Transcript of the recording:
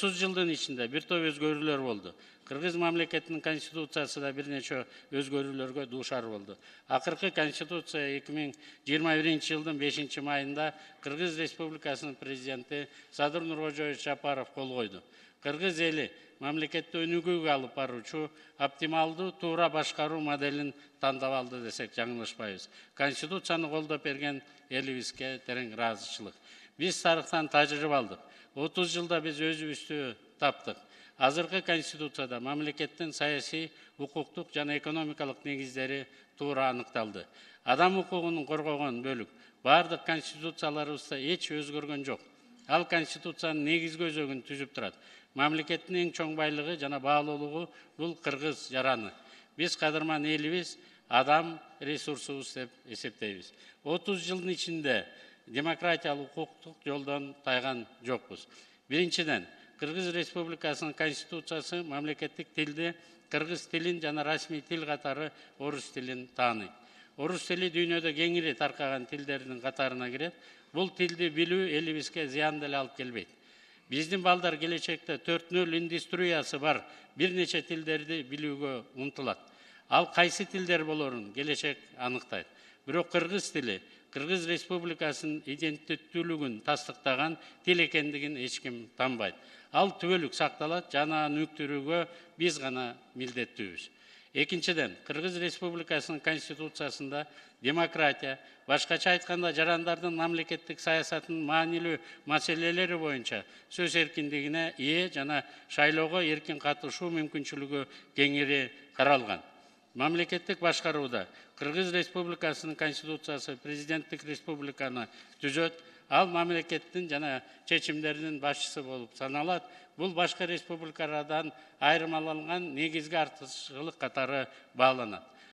30 жылдын içinde bir топ өзгөрүүлөр болду. Кыргыз мамлекетинин конституциясы да бир нече өзгөрүүлөргө дуушар болду. Акыркы конституция 2021-жылдын 5-майында Кыргыз Республикасынын президенти Садыр Нуркожоевич Жапаров кол койду. Кыргыз эли мамлекетти өнүгүүгө алып баруучу оптималдуу туура башкаруу моделин тандап алды десек жаңылышпайбыз. Конституцияны колдоп берген элибизге терең ыраазычылык. Биз тарыхтан тажрыйба алдык. 30 жылда биз өзүбүздү таптык. Азыркы конституцияда мамлекеттин саясий, укуктук жана экономикалык негиздери туура аныкталды. Адам укугун коргогон бөлүк бардык конституцияларыбызда эч өзгөргөн жок. Ал конституциянын негизги өзөгүн түзүп турат. Мамлекеттин эң чоң байлыгы жана баалуулугу бул кыргыз жараны. Биз кадырман элибиз адам ресурсубуз деп эсептейбиз. 30 жылдын ичинде демократиялык укуктук жолдон тайган жокпуз. Биринчиден, Кыргыз Республикасынын конституциясы мамлекеттик тилди кыргыз тилин жана расмий тил катары орус тилин тааныйт. Орус тили дүйнөдө кеңири таркаган тилдердин катарына кирет. Бул тилди билүү элибизге зыян деле алып келбейт. Биздин балдар келечекте 4.0 индустриясы бар бир нече тилдерди билүүгө умтулат. Ал кайсы тилдер болорун келечек аныктайт. Бирок кыргыз тили Кыргыз Республикасынын иденттүүлүгүн тастыктаган тил экендигин эч ким танбайт. Ал түбөлүк сакталат, жана аны өнүктүрүүгө биз гана милдеттүүбүз. Экинчиден, Кыргыз Республикасынын конституциясында демократия, башкача айтканда жарандардын мамлекеттик саясатынын маанилүү маселелери боюнча сөз эркиндигине ээ жана шайлоого эркин катышуу мүмкүнчүлүгү кеңири каралган. Мамлекеттик башкарууда Кыргыз Республикасынын конституциясы президенттик республиканы түзөт, ал мамлекеттин жана чечимдердин башчысы болуп саналат. Бул башка республикалардан айырмаланган негизги артыкчылык катары бааланат.